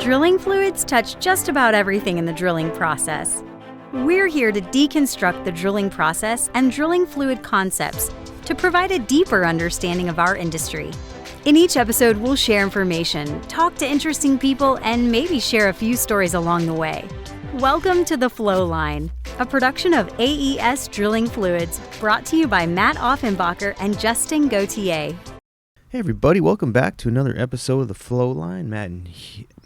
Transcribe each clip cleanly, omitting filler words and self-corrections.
Drilling fluids touch just about everything in the drilling process. We're here to deconstruct the drilling process and drilling fluid concepts to provide a deeper understanding of our industry. In each episode, we'll share information, talk to interesting people, and maybe share a few stories along the way. Welcome to the Flowline, a production of AES Drilling Fluids, brought to you by Matt Offenbacher and Justin Gauthier. Hey everybody, welcome back to another episode of the Flowline.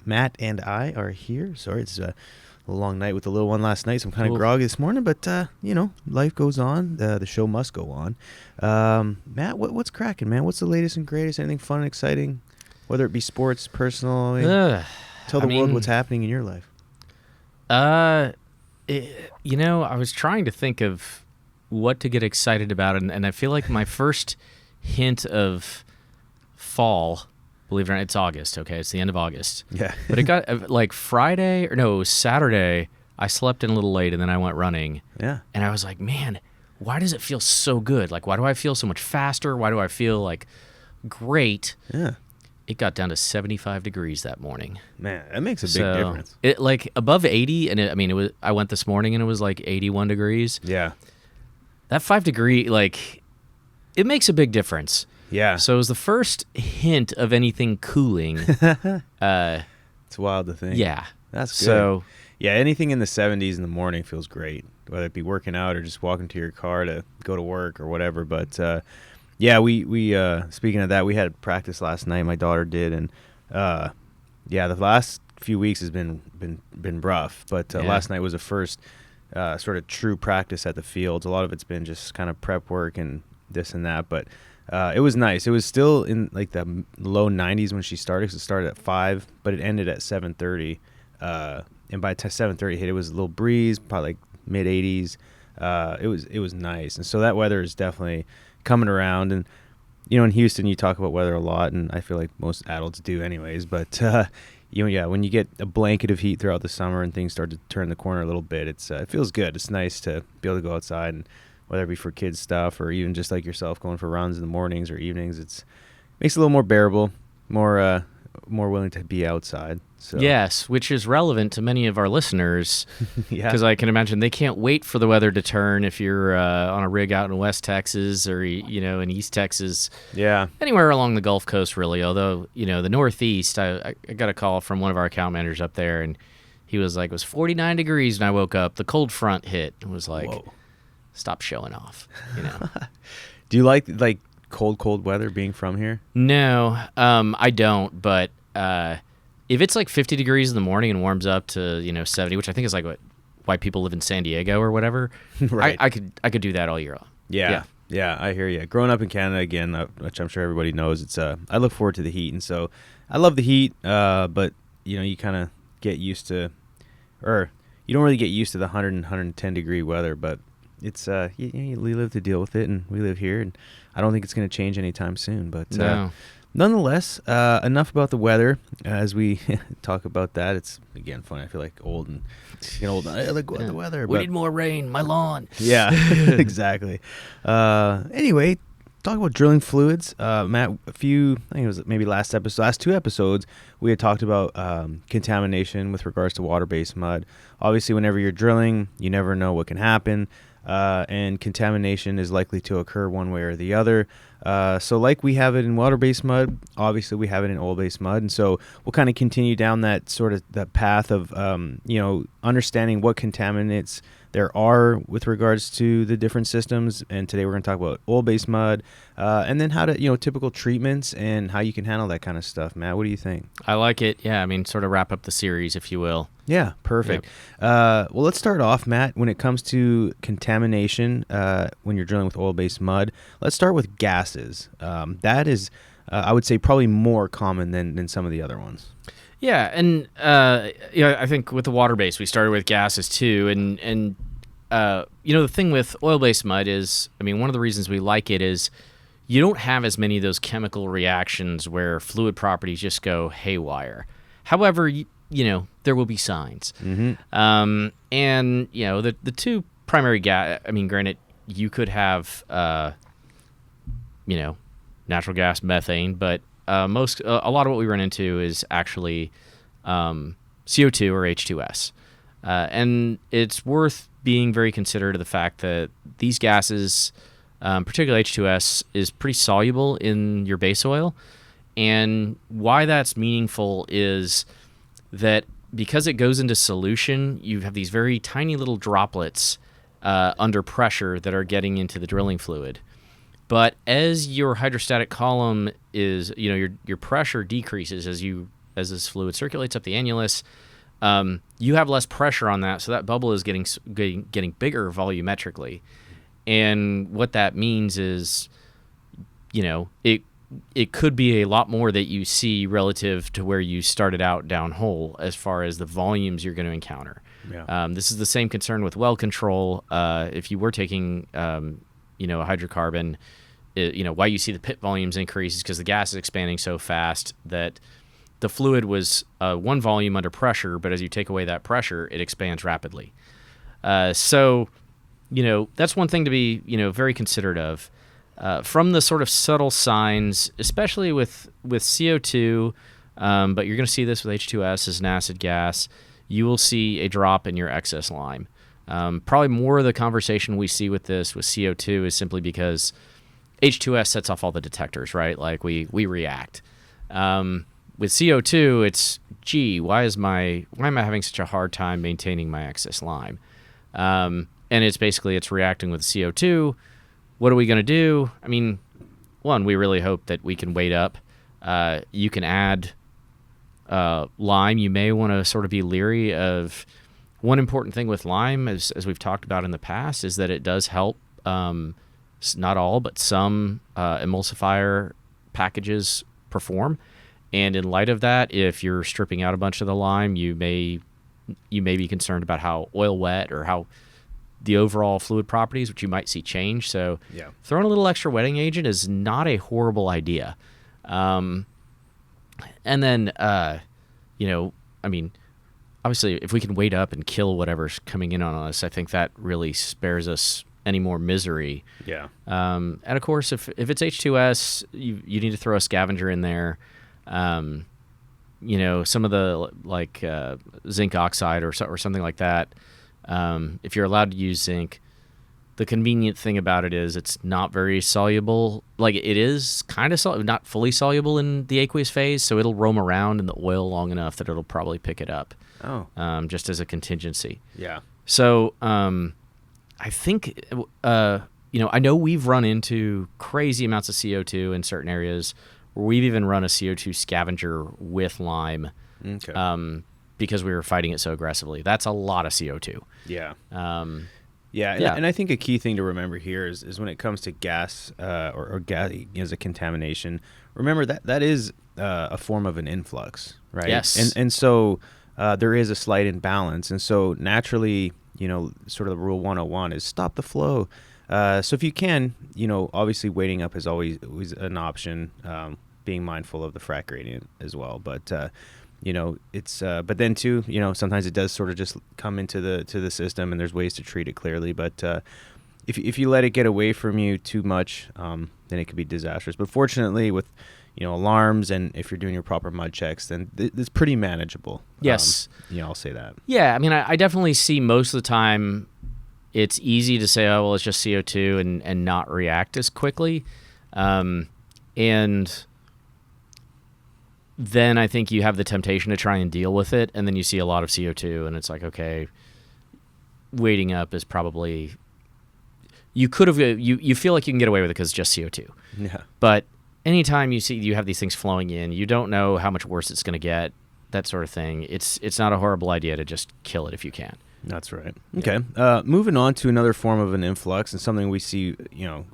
Matt and I are here. Sorry, it's a long night with the little one last night, so I'm kind of groggy this morning, but, life goes on. The show must go on. Matt, what's cracking, man? What's the latest and greatest? Anything fun and exciting? Whether it be sports, personal, tell the world what's happening in your life. I was trying to think of what to get excited about, and I feel like my first hint of fall, believe it or not, it's August, okay? It's the end of August. Yeah. But it got, it was Saturday, I slept in a little late, and then I went running. Yeah. And I was like, man, why does it feel so good? Like, why do I feel so much faster? Why do I feel, like, great? Yeah. It got down to 75 degrees that morning. Man, that makes a big difference. It, like, above 80, and I went this morning, and it was, like, 81 degrees. Yeah. That 5-degree, like, it makes a big difference. Yeah. So it was the first hint of anything cooling. It's wild to think. Yeah. That's good. So, yeah, anything in the 70s in the morning feels great, whether it be working out or just walking to your car to go to work or whatever. But, we speaking of that, we had practice last night. My daughter did. And, the last few weeks has been rough. But last night was the first sort of true practice at the fields. A lot of it's been just kind of prep work and this and that. But it was nice. It was still in like the low 90s when she started. So it started at 5, but it ended at 7:30. And by 7:30 hit, it was a little breeze, probably like mid 80s. It was nice. And so that weather is definitely coming around. And in Houston, you talk about weather a lot, and I feel like most adults do, anyways. But when you get a blanket of heat throughout the summer and things start to turn the corner a little bit, it feels good. It's nice to be able to go outside, and whether it be for kids stuff or even just like yourself going for runs in the mornings or evenings, it makes it a little more bearable, more willing to be outside. So. Yes, which is relevant to many of our listeners, because I can imagine they can't wait for the weather to turn if you're on a rig out in West Texas or in East Texas. Yeah, anywhere along the Gulf Coast, really. Although the Northeast, I got a call from one of our account managers up there, and he was like, it was 49 degrees when I woke up. The cold front hit. It was like, whoa. Stop showing off. Do you like cold weather being from here? No, I don't. But if it's like 50 degrees in the morning and warms up to 70, which I think is like why people live in San Diego or whatever, right. I could do that all year long. Yeah, I hear you. Growing up in Canada again, which I'm sure everybody knows, it's I look forward to the heat, and so I love the heat. But you kind of get used to, or you don't really get used to the 100 and 110 degree weather, but it's we live to deal with it, and we live here, and I don't think it's going to change anytime soon. But no. Nonetheless, enough about the weather. As we talk about that, it's again funny. I feel like old and getting old. I like the weather. We need more rain. My lawn. Yeah, exactly. Anyway, talk about drilling fluids, Matt. I think it was maybe last 2 episodes, we had talked about contamination with regards to water-based mud. Obviously, whenever you're drilling, you never know what can happen. And contamination is likely to occur one way or the other. So like we have it in water-based mud, obviously we have it in oil-based mud. And so we'll kind of continue down that sort of that path of, understanding what contaminants there are with regards to the different systems. And today we're going to talk about oil-based mud, and then how to, typical treatments and how you can handle that kind of stuff. Matt, what do you think? I like it. Yeah, sort of wrap up the series, if you will. Yeah, perfect. Yep. Well, let's start off, Matt. When it comes to contamination, when you're drilling with oil-based mud, let's start with gases. That is, I would say, probably more common than some of the other ones. Yeah, and I think with the water-based, we started with gases too, and the thing with oil-based mud is, one of the reasons we like it is you don't have as many of those chemical reactions where fluid properties just go haywire. However, there will be signs. Mm-hmm. And the two primary gas. Granted, you could have natural gas, methane, but a lot of what we run into is actually CO2 or H2S. And it's worth being very considerate of the fact that these gases, particularly H2S, is pretty soluble in your base oil. And why that's meaningful is that because it goes into solution, you have these very tiny little droplets under pressure that are getting into the drilling fluid. But as your hydrostatic column is, your pressure decreases as this fluid circulates up the annulus, you have less pressure on that, so that bubble is getting bigger volumetrically. And what that means is, it could be a lot more that you see relative to where you started out downhole as far as the volumes you're going to encounter. Yeah. This is the same concern with well control. If you were taking, a hydrocarbon, why you see the pit volumes increase is because the gas is expanding so fast that the fluid was one volume under pressure, but as you take away that pressure, it expands rapidly. So, that's one thing to be, very considerate of. From the sort of subtle signs, especially with CO2, but you're going to see this with H2S as an acid gas, you will see a drop in your excess lime. Probably more of the conversation we see with this with CO2 is simply because H2S sets off all the detectors, right? Like we react. With CO2, it's, why am I having such a hard time maintaining my excess lime? And it's reacting with CO2. What are we going to do? I mean, one, we really hope that we can wait up. You can add lime. You may want to sort of be leery of one important thing with lime, as we've talked about in the past, is that it does help, not all, but some emulsifier packages perform. And in light of that, if you're stripping out a bunch of the lime, you may be concerned about how oil wet or how the overall fluid properties, which you might see change. So throwing a little extra wetting agent is not a horrible idea. And then, obviously, if we can wait up and kill whatever's coming in on us, I think that really spares us any more misery. Yeah. And of course, if it's H2S, you need to throw a scavenger in there. Some of the zinc oxide or something like that. If you're allowed to use zinc, the convenient thing about it is it's not very soluble. Like it is kind of not fully soluble in the aqueous phase, so it'll roam around in the oil long enough that it'll probably pick it up. Oh. Just as a contingency. Yeah. So I think I know we've run into crazy amounts of CO2 in certain areas where we've even run a CO2 scavenger with lime. Okay. Because we were fighting it so aggressively. That's a lot of CO2. Yeah. Yeah. And I think a key thing to remember here is when it comes to gas or gas as a contamination, remember that is a form of an influx, right? Yes. And so there is a slight imbalance. And so naturally, sort of the rule 101 is stop the flow. So if you can, obviously waiting up is always an option, being mindful of the frac gradient as well. But it's but then too, sometimes it does sort of just come into the system, and there's ways to treat it clearly. But if you let it get away from you too much, then it could be disastrous. But fortunately, with alarms and if you're doing your proper mud checks, then it's pretty manageable. Yes. I'll say that. Yeah, I mean, I definitely see most of the time it's easy to say, oh well, it's just CO2 and not react as quickly, and then I think you have the temptation to try and deal with it, and then you see a lot of CO2, and it's like, okay, waiting up is probably you feel like you can get away with it because it's just CO2. Yeah. But anytime you have these things flowing in, you don't know how much worse it's going to get, that sort of thing. It's not a horrible idea to just kill it if you can. That's right. Yeah. Okay. Moving on to another form of an influx, and something we see,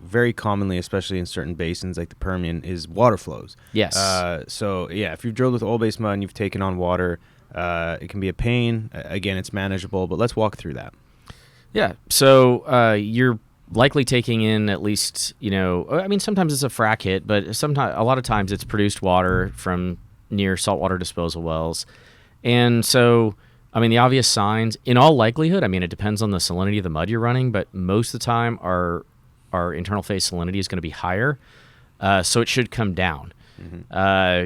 very commonly, especially in certain basins like the Permian, is water flows. Yes. If you've drilled with oil-based mud and you've taken on water, it can be a pain. Again, it's manageable, but let's walk through that. Yeah. So you're likely taking in at least, sometimes it's a frac hit, but a lot of times it's produced water from near saltwater disposal wells. And so, the obvious signs, in all likelihood, it depends on the salinity of the mud you're running, but most of the time our internal phase salinity is going to be higher, so it should come down.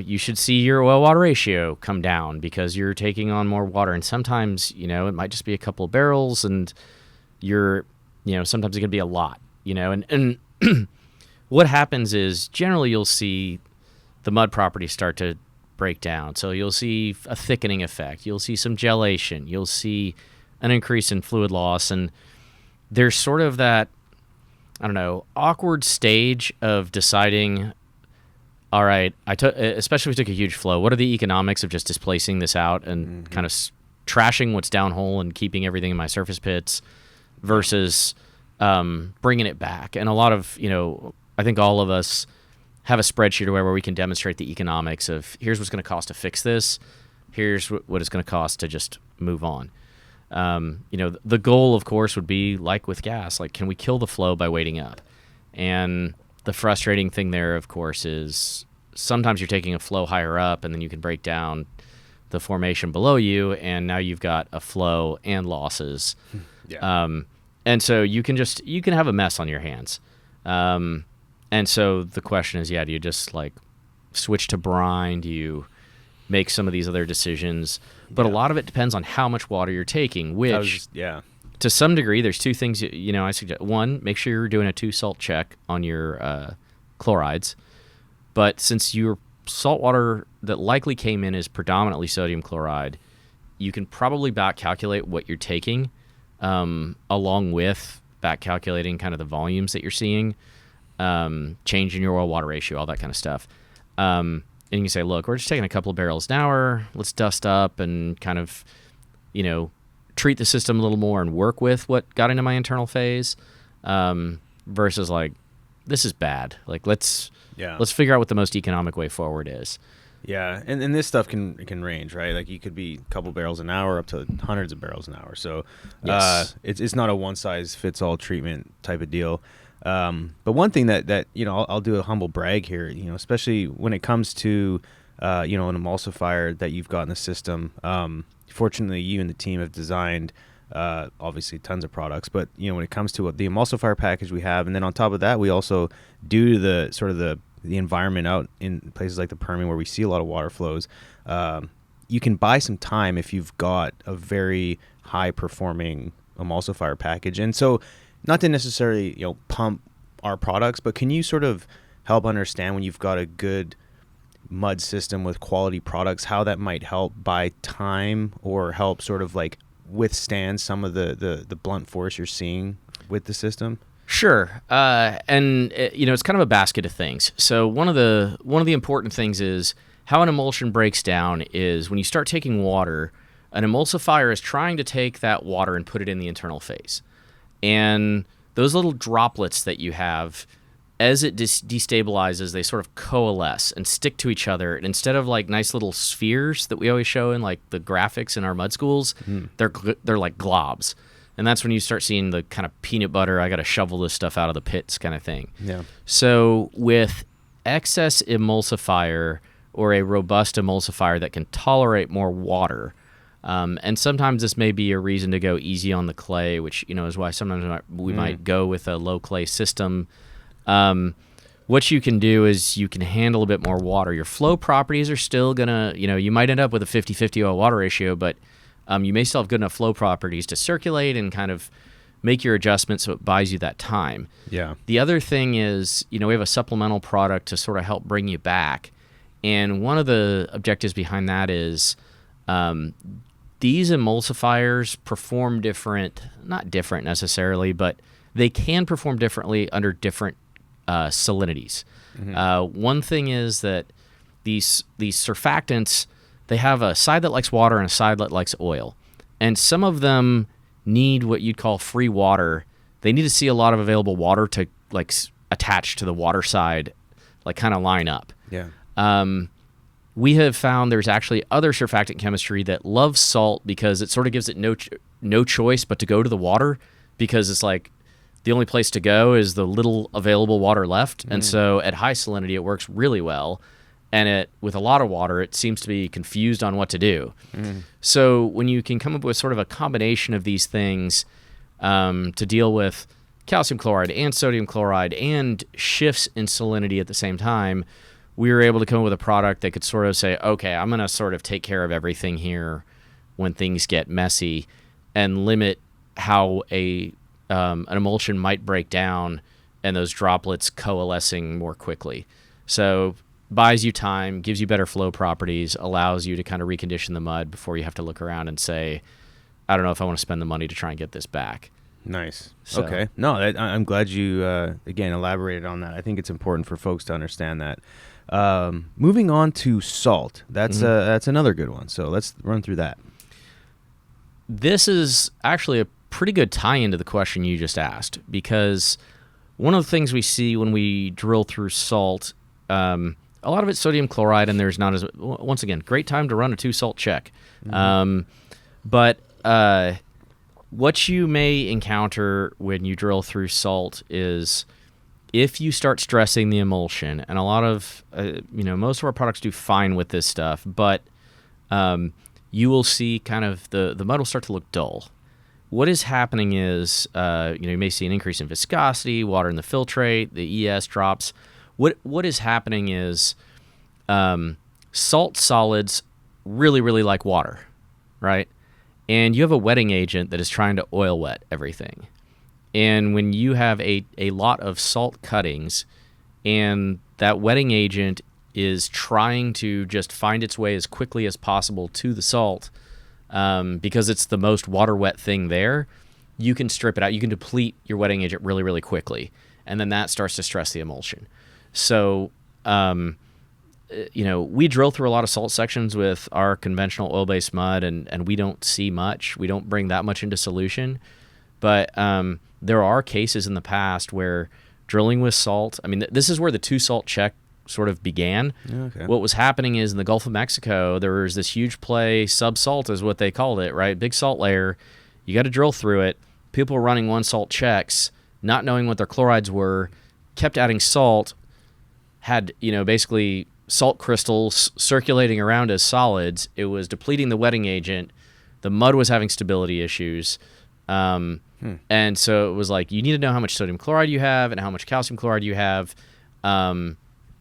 You should see your oil-water ratio come down because you're taking on more water. And sometimes, it might just be a couple of barrels, and sometimes it can be a lot, And what happens is generally you'll see the mud properties start to break down. So you'll see a thickening effect. You'll see some gelation. You'll see an increase in fluid loss. And there's sort of that, awkward stage of deciding, all right, especially if we took a huge flow, what are the economics of just displacing this out and kind of trashing what's downhole and keeping everything in my surface pits versus bringing it back? And a lot of, I think all of us have a spreadsheet where we can demonstrate the economics of here's what's going to cost to fix this. Here's what it's going to cost to just move on. The goal, of course, would be like with gas, like can we kill the flow by waiting up? And the frustrating thing there, of course, is sometimes you're taking a flow higher up and then you can break down the formation below you, and now you've got a flow and losses. Yeah. And so you can have a mess on your hands. And so the question is, do you just like switch to brine? Do you make some of these other decisions? But a lot of it depends on how much water you're taking, which to some degree, there's two things, I suggest. One, make sure you're doing a 2 salt check on your chlorides. But since your salt water that likely came in is predominantly sodium chloride, you can probably back calculate what you're taking, along with back calculating kind of the volumes that you're seeing, change in your oil-water ratio, all that kind of stuff. And you can say, look, we're just taking a couple of barrels an hour. Let's dust up and kind of, treat the system a little more and work with what got into my internal phase, versus like, this is bad. Like, let's figure out what the most economic way forward is. Yeah, and this stuff can range, right? Like you could be a couple barrels an hour up to hundreds of barrels an hour. So it's not a one-size-fits-all treatment type of deal. But one thing that I'll do a humble brag here, especially when it comes to an emulsifier that you've got in the system. Fortunately, you and the team have designed obviously tons of products, but when it comes to the emulsifier package we have, and then on top of that, we also, due to the sort of the environment out in places like the Permian where we see a lot of water flows, you can buy some time if you've got a very high performing emulsifier package. And so, not to necessarily pump our products, but can you sort of help understand when you've got a good mud system with quality products, how that might help buy time or help sort of like withstand some of the blunt force you're seeing with the system? Sure. It's kind of a basket of things. So one of the important things is how an emulsion breaks down is when you start taking water, an emulsifier is trying to take that water and put it in the internal phase. And those little droplets that you have, as it destabilizes, they sort of coalesce and stick to each other. And instead of like nice little spheres that we always show in like the graphics in our mud schools, they're like globs. And that's when you start seeing the kind of peanut butter, I got to shovel this stuff out of the pits kind of thing. Yeah. So with excess emulsifier or a robust emulsifier that can tolerate more water, and sometimes this may be a reason to go easy on the clay, which is why sometimes we might go with a low clay system. What you can do is you can handle a bit more water. Your flow properties are still gonna, you might end up with a 50-50 oil-water ratio, but you may still have good enough flow properties to circulate and kind of make your adjustments so it buys you that time. Yeah. The other thing is, we have a supplemental product to sort of help bring you back. And one of the objectives behind that is these emulsifiers perform not different necessarily, but they can perform differently under different salinities. One thing is that these surfactants, they have a side that likes water and a side that likes oil. And some of them need what you'd call free water. They need to see a lot of available water to like attach to the water side, like kind of line up. Yeah. We have found there's actually other surfactant chemistry that loves salt because it sort of gives it no choice but to go to the water, because it's like the only place to go is the little available water left. And so at high salinity, it works really well. And with a lot of water, it seems to be confused on what to do. So when you can come up with sort of a combination of these things to deal with calcium chloride and sodium chloride and shifts in salinity at the same time, we were able to come up with a product that could sort of say, okay, I'm going to sort of take care of everything here when things get messy and limit how an emulsion might break down and those droplets coalescing more quickly. So buys you time, gives you better flow properties, allows you to kind of recondition the mud before you have to look around and say, I don't know if I want to spend the money to try and get this back. Nice. So. Okay. No, I'm glad you, again, elaborated on that. I think it's important for folks to understand that. Moving on to salt. That's another good one. So let's run through that. This is actually a pretty good tie-in to the question you just asked, because one of the things we see when we drill through salt, a lot of it's sodium chloride, and there's not as, once again, great time to run a 2-salt check. But what you may encounter when you drill through salt is if you start stressing the emulsion, and a lot of, most of our products do fine with this stuff, but you will see kind of the mud will start to look dull. What is happening is, you may see an increase in viscosity, water in the filtrate, the ES drops. What is happening is salt solids really, really like water, right? And you have a wetting agent that is trying to oil wet everything. And when you have a lot of salt cuttings and that wetting agent is trying to just find its way as quickly as possible to the salt, because it's the most water wet thing there, you can strip it out. You can deplete your wetting agent really, really quickly. And then that starts to stress the emulsion. So, we drill through a lot of salt sections with our conventional oil-based mud, and we don't see much. We don't bring that much into solution. But there are cases in the past where drilling with salt, this is where the 2-salt check sort of began. Okay. What was happening is in the Gulf of Mexico, there was this huge play, sub-salt is what they called it, right? Big salt layer. You got to drill through it. People were running 1-salt checks, not knowing what their chlorides were, kept adding salt, had, basically salt crystals circulating around as solids. It was depleting the wetting agent. The mud was having stability issues. And so it was like, you need to know how much sodium chloride you have and how much calcium chloride you have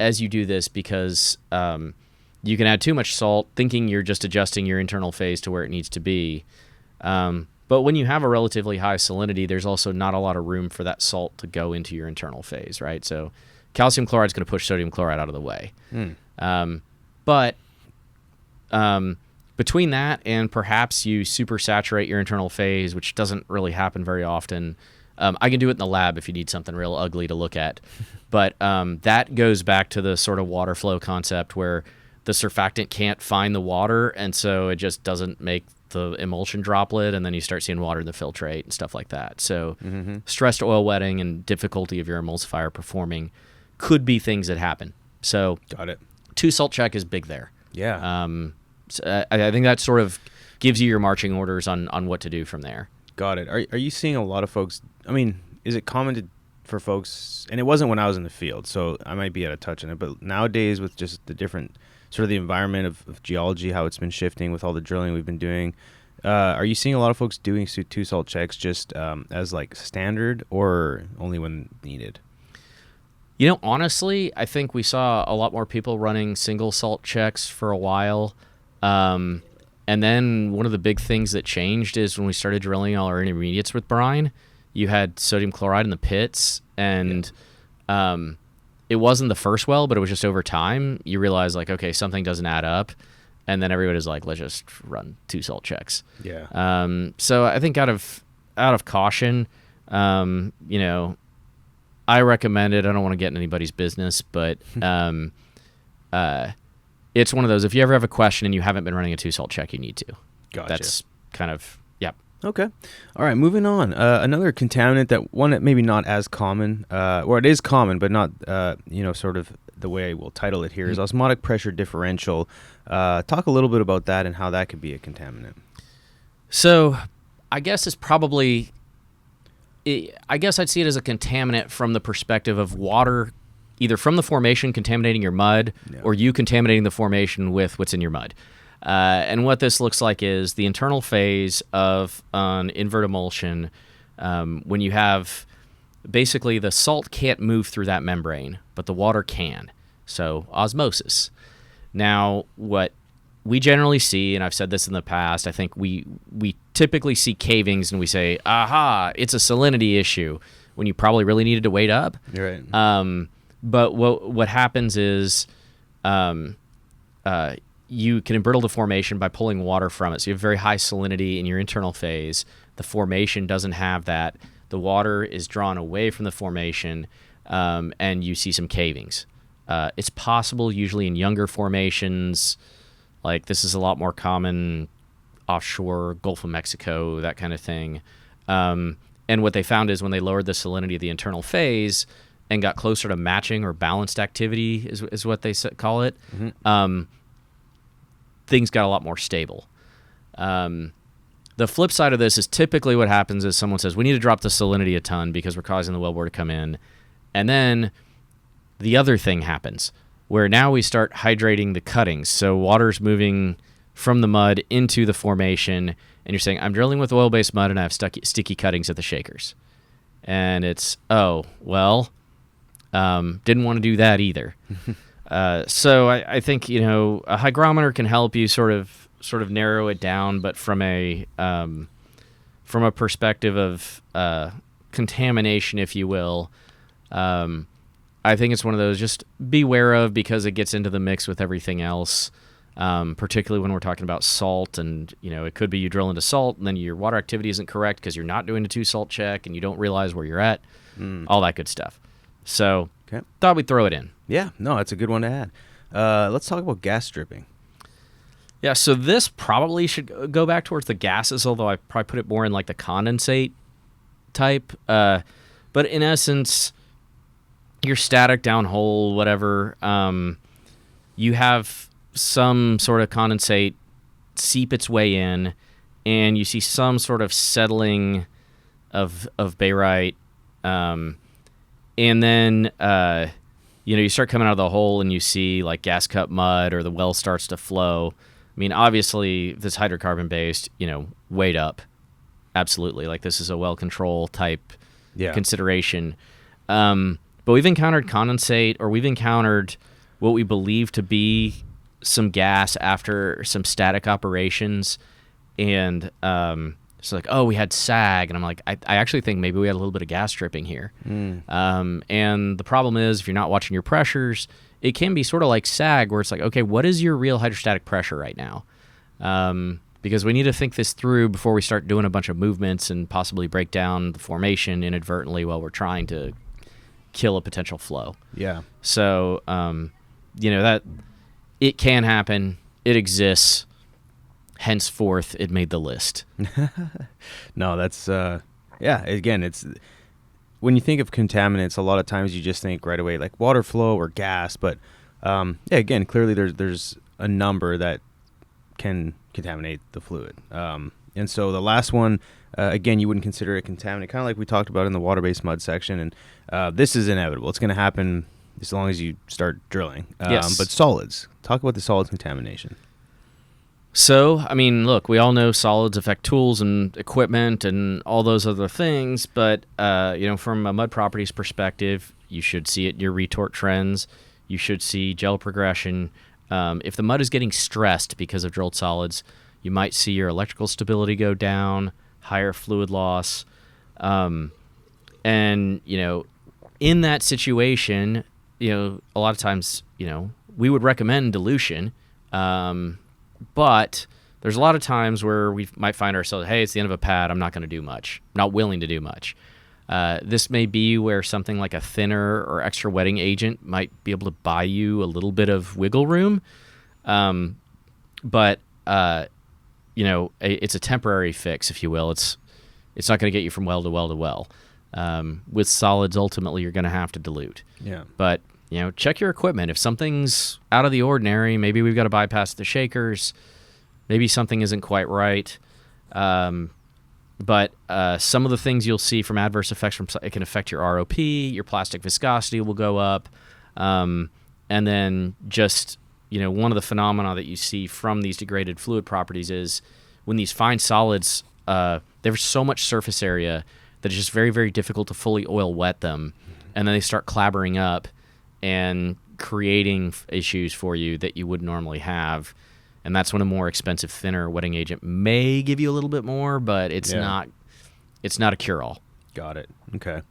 as you do this, because you can add too much salt thinking you're just adjusting your internal phase to where it needs to be. But when you have a relatively high salinity, there's also not a lot of room for that salt to go into your internal phase, right? So calcium chloride is going to push sodium chloride out of the way. But between that and perhaps you supersaturate your internal phase, which doesn't really happen very often. I can do it in the lab if you need something real ugly to look at. But that goes back to the sort of water flow concept where the surfactant can't find the water, and so it just doesn't make the emulsion droplet, and then you start seeing water in the filtrate and stuff like that. So stressed oil wetting and difficulty of your emulsifier performing could be things that happen. So Got it. 2-salt check is big there. Yeah. So I think that sort of gives you your marching orders on what to do from there. Got it. Are you seeing a lot of folks? Is it common for folks? And it wasn't when I was in the field, so I might be out of touch on it. But nowadays, with just the different sort of the environment of geology, how it's been shifting with all the drilling we've been doing, are you seeing a lot of folks doing 2-salt checks just as like standard, or only when needed? Honestly, I think we saw a lot more people running single salt checks for a while. And then one of the big things that changed is when we started drilling all our intermediates with brine, you had sodium chloride in the pits, and it wasn't the first well, but it was just over time. You realize, like, okay, something doesn't add up. And then everybody's like, let's just run 2-salt checks. Yeah. So I think out of caution, I recommend it. I don't want to get in anybody's business, but it's one of those, if you ever have a question and you haven't been running a 2-salt check, you need to. Gotcha. That's kind of, yeah. Okay. All right, moving on. Another contaminant that maybe not as common, or it is common, but not, sort of the way we'll title it here is osmotic pressure differential. Talk a little bit about that and how that could be a contaminant. So I guess it's probably, I guess I'd see it as a contaminant from the perspective of water, either from the formation contaminating your mud, or you contaminating the formation with what's in your mud. And what this looks like is the internal phase of an invert emulsion, when you have basically the salt can't move through that membrane, but the water can. So osmosis. Now, what we generally see, and I've said this in the past, I think we typically see cavings and we say, aha, it's a salinity issue, when you probably really needed to wait up. You're right. But what happens is you can embrittle the formation by pulling water from it. So you have very high salinity in your internal phase. The formation doesn't have that. The water is drawn away from the formation, and you see some cavings. It's possible usually in younger formations, like this is a lot more common offshore, Gulf of Mexico, that kind of thing. And what they found is when they lowered the salinity of the internal phase and got closer to matching or balanced activity is what they call it, things got a lot more stable. The flip side of this is typically what happens is someone says, we need to drop the salinity a ton because we're causing the wellbore to come in. And then the other thing happens where now we start hydrating the cuttings. So water's moving from the mud into the formation, and you're saying, I'm drilling with oil-based mud and I have sticky cuttings at the shakers. And it's, didn't want to do that either. So I think, a hygrometer can help you sort of narrow it down, but from a perspective of contamination, if you will, I think it's one of those just beware of, because it gets into the mix with everything else, particularly when we're talking about salt. And, it could be you drill into salt and then your water activity isn't correct because you're not doing a 2-salt check and you don't realize where you're at, all that good stuff. So thought we'd throw it in. Yeah, no, that's a good one to add. Let's talk about gas stripping. Yeah, so this probably should go back towards the gases, although I probably put it more in like the condensate type. But in essence, your static downhole, whatever, you have some sort of condensate seep its way in, and you see some sort of settling of barite, and then you start coming out of the hole and you see like gas cup mud or the well starts to flow. I mean, obviously, if it's hydrocarbon based, wait up, absolutely. Like this is a well control type consideration. But we've encountered condensate, or we've encountered what we believe to be some gas after some static operations. And it's like, we had sag. And I'm like, I actually think maybe we had a little bit of gas stripping here. And the problem is, if you're not watching your pressures, it can be sort of like sag, where it's like, okay, what is your real hydrostatic pressure right now? Because we need to think this through before we start doing a bunch of movements and possibly break down the formation inadvertently while we're trying to kill a potential flow. Yeah. So, that it can happen. It exists. Henceforth, it made the list. No, that's, again, it's, when you think of contaminants, a lot of times you just think right away like water flow or gas. But, again, clearly there's a number that can contaminate the fluid. And so the last one, again, you wouldn't consider it contaminant, kind of like we talked about in the water-based mud section. And this is inevitable. It's going to happen as long as you start drilling. Yes. But solids. Talk about the solids contamination. So, I mean, look, we all know solids affect tools and equipment and all those other things. But, from a mud properties perspective, you should see it in your retort trends. You should see gel progression. If the mud is getting stressed because of drilled solids, you might see your electrical stability go down, higher fluid loss. And, in that situation, a lot of times, we would recommend dilution. But there's a lot of times where we might find ourselves, hey, it's the end of a pad, I'm not going to do much. I'm not willing to do much. This may be where something like a thinner or extra wetting agent might be able to buy you a little bit of wiggle room. But it's a temporary fix, if you will. It's not going to get you from well to well to well. With solids, ultimately, you're going to have to dilute. Yeah. But, check your equipment. If something's out of the ordinary, maybe we've got to bypass the shakers. Maybe something isn't quite right. But some of the things you'll see from adverse effects, it can affect your ROP, your plastic viscosity will go up. And then just, one of the phenomena that you see from these degraded fluid properties is when these fine solids, there's so much surface area that it's just very, very difficult to fully oil wet them. And then they start clabbering up, and creating issues for you that you would normally have. And that's when a more expensive, thinner wetting agent may give you a little bit more, but it's not a cure-all. Got it. Okay.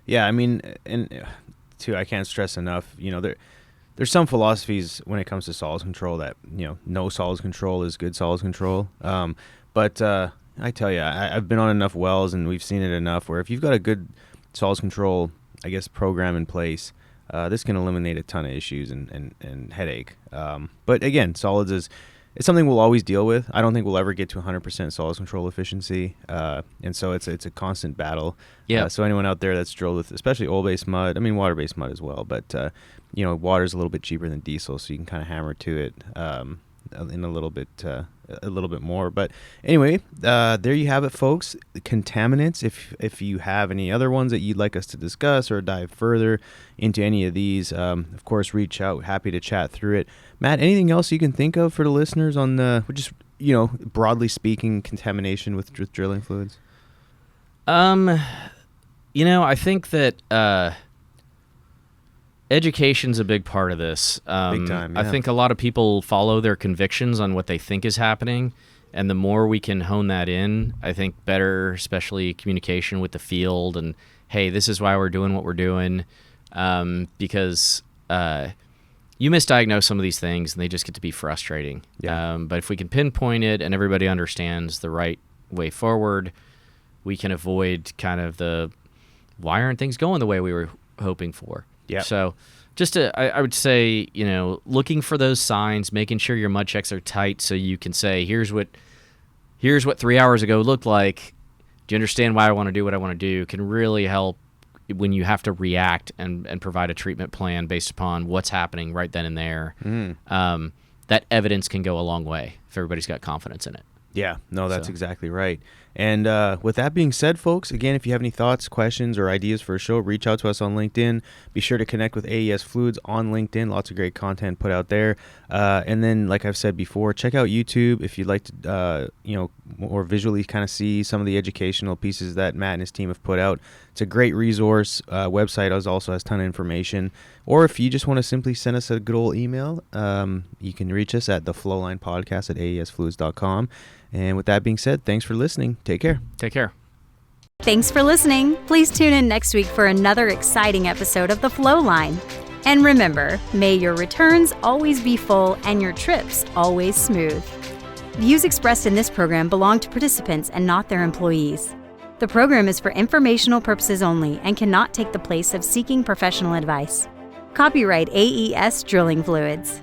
Yeah, I mean, and too, I can't stress enough, there's some philosophies when it comes to solids control that, no solids control is good solids control. But I tell you, I've been on enough wells and we've seen it enough where if you've got a good solids control, I guess, program in place, this can eliminate a ton of issues and headache. But again, solids it's something we'll always deal with. I don't think we'll ever get to 100% solids control efficiency. And so it's a constant battle. Yeah. So anyone out there that's drilled with, especially oil-based mud, I mean, water-based mud as well, but, water's a little bit cheaper than diesel, so you can kind of hammer to it in a little bit more. But anyway, there you have it, folks. Contaminants. If you have any other ones that you'd like us to discuss or dive further into any of these, of course, reach out. Happy to chat through it. Matt, anything else you can think of for the listeners on just broadly speaking, contamination with drilling fluids? I think that education's a big part of this. Big time, yeah. I think a lot of people follow their convictions on what they think is happening, and the more we can hone that in, I think better, especially communication with the field and, hey, this is why we're doing what we're doing, because you misdiagnose some of these things and they just get to be frustrating. Yeah. But if we can pinpoint it and everybody understands the right way forward, we can avoid kind of the why aren't things going the way we were hoping for. Yeah. So I would say, looking for those signs, making sure your mud checks are tight so you can say, here's what 3 hours ago looked like. Do you understand why I want to do what I want to do? Can really help when you have to react and provide a treatment plan based upon what's happening right then and there. That evidence can go a long way if everybody's got confidence in it. Yeah, no, that's exactly right. And with that being said, folks, again, if you have any thoughts, questions, or ideas for a show, reach out to us on LinkedIn. Be sure to connect with AES Fluids on LinkedIn. Lots of great content put out there. And then, like I've said before, check out YouTube if you'd like to, more visually kind of see some of the educational pieces that Matt and his team have put out. It's a great resource. Website also has a ton of information. Or if you just want to simply send us a good old email, you can reach us at the Flowline podcast at aesfluids.com. And with that being said, thanks for listening. Take care. Take care. Thanks for listening. Please tune in next week for another exciting episode of The Flowline. And remember, may your returns always be full and your trips always smooth. Views expressed in this program belong to participants and not their employees. The program is for informational purposes only and cannot take the place of seeking professional advice. Copyright AES Drilling Fluids.